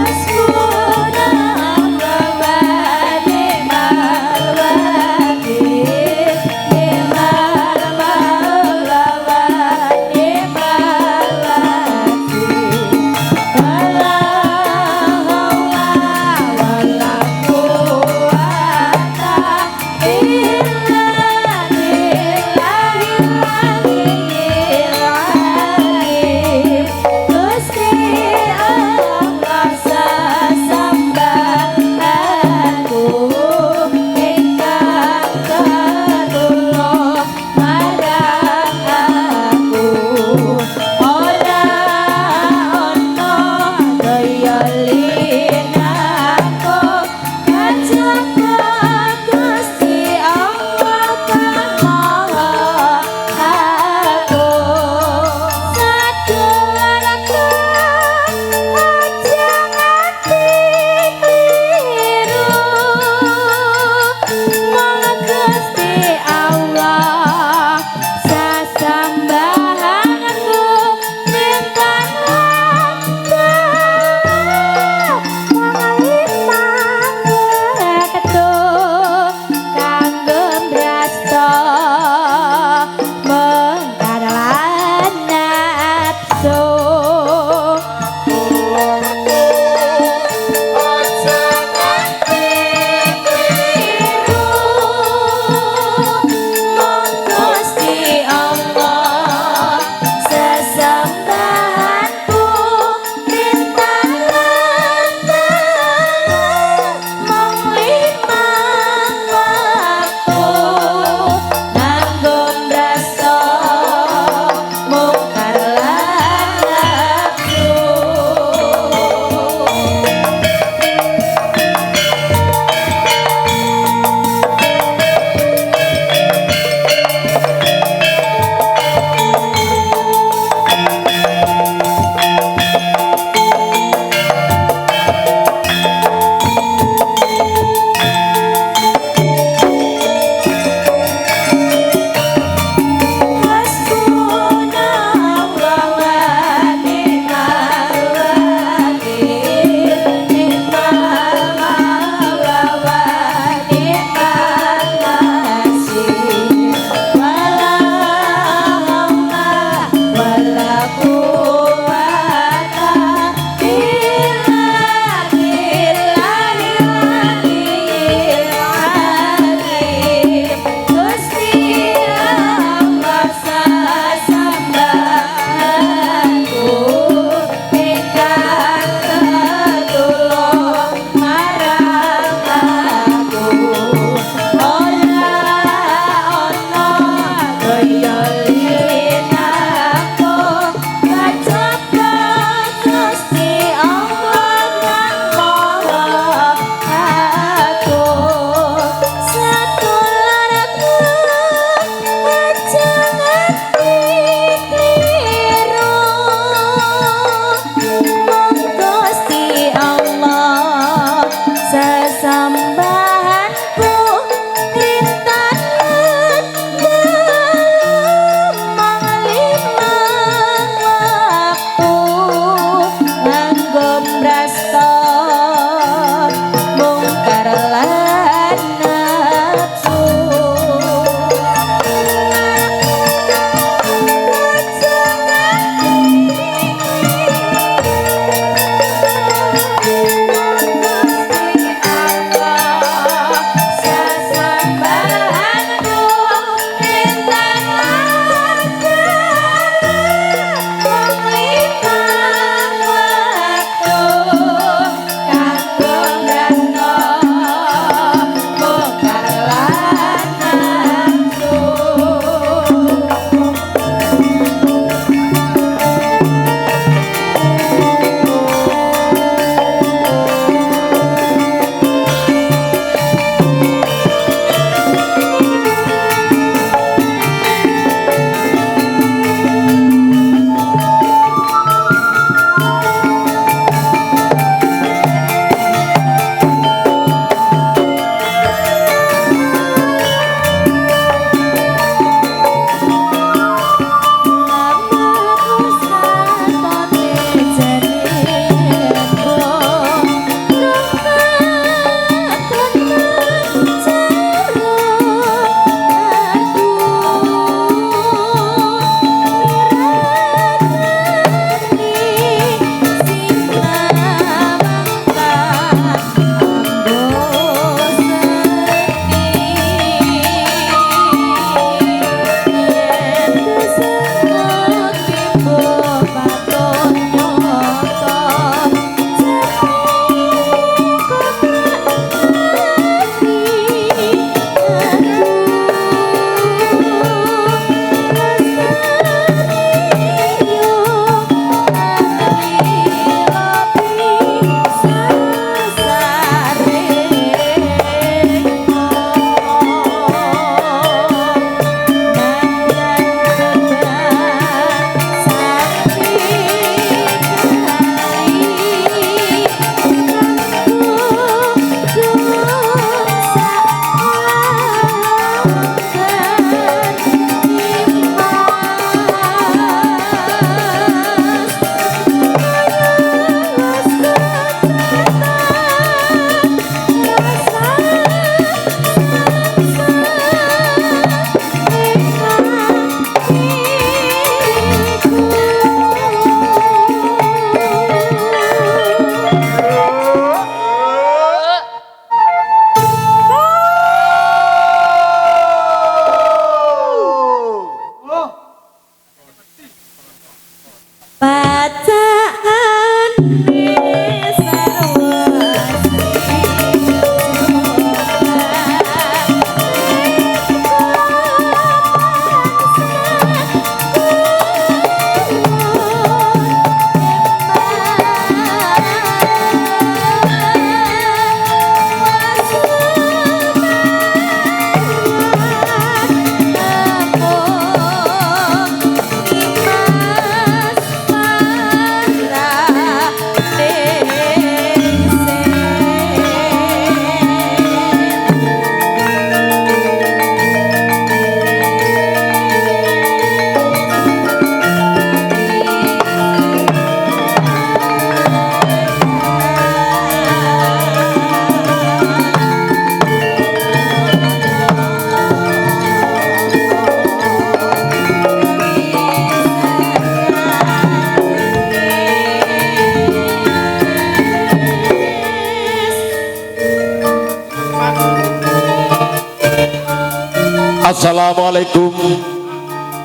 Asmuna apa bade malwa Assalamualaikum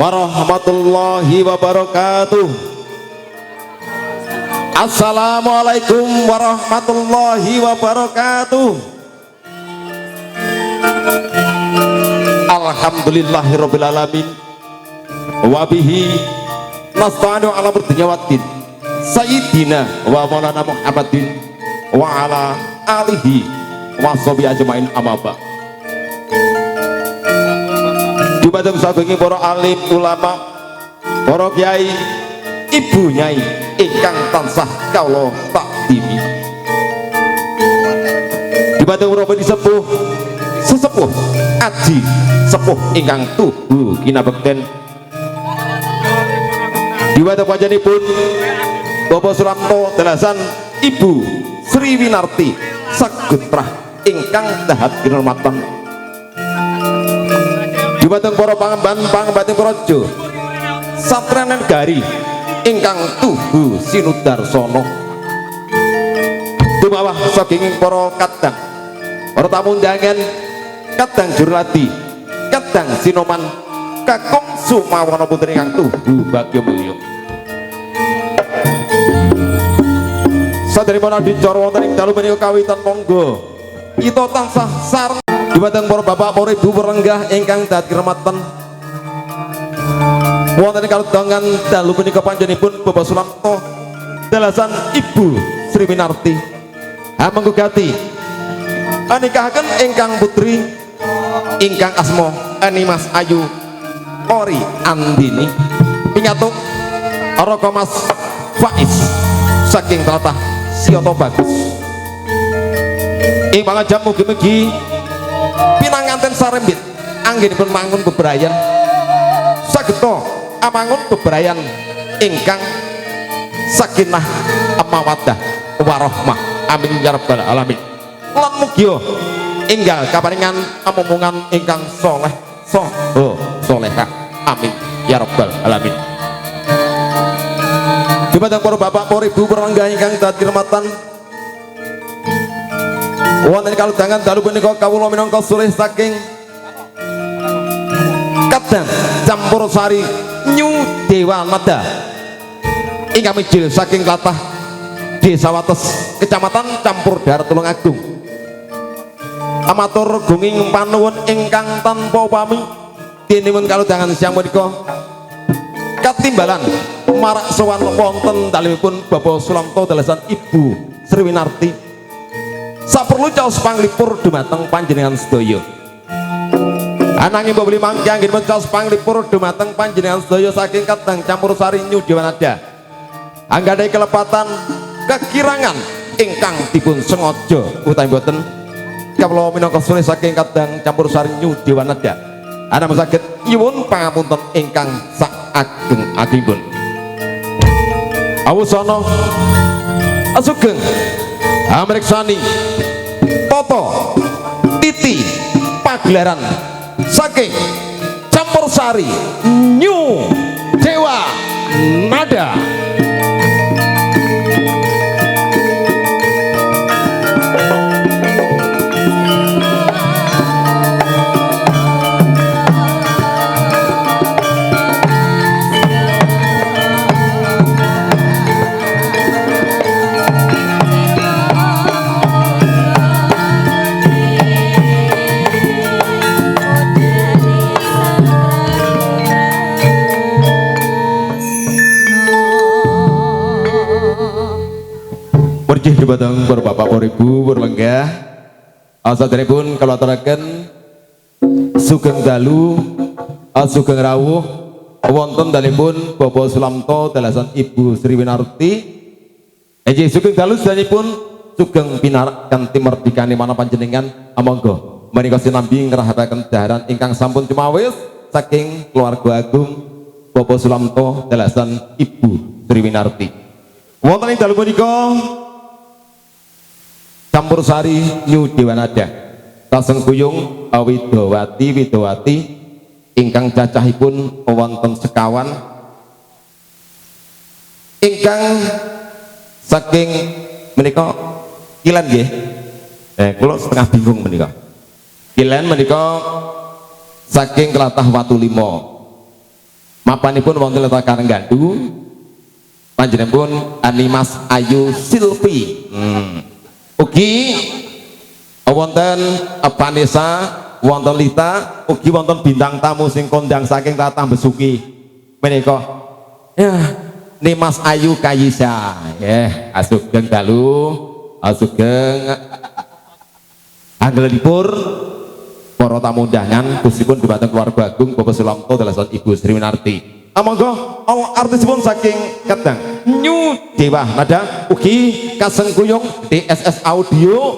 warahmatullahi wabarakatuh. Assalamualaikum warahmatullahi wabarakatuh. Alhamdulillahirabbil alamin. Wa bihi nasta'inu ala dunya waddin. Sayyidina wa maulana Muhammadin wa ala alihi wa sahbihi ajmain amma ba'd. Dumateng sabengi para alim ulama, para kiai, ibu nyai ingkang tansah kawula takdimi. Dumateng para sepuh, sesepuh, aji, sepuh ingkang tuhu kinabekten. Dumateng panjenenganipun Bapak Suramto Dalasan Ibu Sri Winarti Sagutrah ingkang dahat kinurmatan. Dumateng para pangemban praja Satriyan Negari ingkang tuhu sinudarsono. Dumawah saking para kadang, para tamu undangan, kadang jurladi, kadang sinoman, kakung sumawana putri ingkang tuhu bagya mulya. Saderipun adicara wonten ing dalu menika kawitan monggo kita tansah sareng. Dumateng para bapak, para ibu perenggah ingkang dahat kirematan wonten ing kalodongan dalu menika panjenenganipun Bapak Suramto Dalasan Ibu Sri Winarti amanggugati nikahaken ingkang putri ingkang asma Mas Ayu Ori Andini pinyatuk Raka Mas Faiz saking tlatah Siyoto Bagus ing pangajap mugi-mugi pinanganten sarembit anggenipun mangun bebrayan sageta amangun bebrayan ingkang sakinah mawaddah warahmah amin ya rabbal alamin. Lan mugi enggal kaparingan amomongan ingkang soleh solehah amin ya rabbal alamin. Dumateng para bapak, para ibu perenggah ingkang dahat kirematan wonten kalodhangan dalu punika kawula minangka sulih saking kadang campur sari Nyu Dewanada ingkang mijil saking tlatah Desa Wates Kecamatan Campur Darat Tulungagung. Amatur gunging panuwun ingkang tanpa pami dening kalodhangan siang menika katimbalan marak sowan wonten dalemipun Bapak Suramto Dalasan Ibu Sri Winarti. Saperlu caos panglipur dumateng panjenengan sedaya. Ananging mbok mangke anggenipun caos panglipur dumateng panjenengan sedaya saking kadang campur sari Nyu Dewanada. Anggadhahi kelepatan kekirangan ingkang dipun sengaja utawi boten kawula minangka sulih saking kadang campur sari Nyu Dewanada. Ana saged nyuwun pangapunten ingkang sak ageng-agengipun. Awusana asugeng amreksani toto titi pagelaran saking campur sari Nyu Dewanada. Dumateng para bapak, para ibu berlenggah saderepun kula aturaken sugeng dalu sugeng rawuh wonten dalipun Bapak Suramto Dalasan Ibu Sri Winarti. Nggih sugeng dalu sedanipun sugeng pinarak kanthi merdikane mana panjenengan monggo menika sinambi ngrahapaken daharan ingkang sampun cumawis saking keluarga agung Bapak Suramto Dalasan Ibu Sri Winarti. Wonten ing dalu menika campur sari Nyu Dewanada taseng kuyung Widowati ingkang cacahipun wonten sekawan ingkang saking menika kilen nggih kula setengah bingung menika kilen menika saking kelatah Watu Limo. Mapanipun wonten letak Karanggandu, panjenenganipun Animas Ayu Silvi. Ugi wonten Vanessa, wonten Lita, ugi wonten bintang tamu sing kondang saking Tatah Besuki menika. Ya, Nimas Ayu Kayisa. Ya, asugeng dalu, asugeng anggenipun para tamu undangan khususipun dhumateng keluarga agung Bapak Sulamto dalasan Ibu Sri Winarti. Monggo artisipun saking Kedang New Dewa Nada ugi kasengkuyung DSS Audio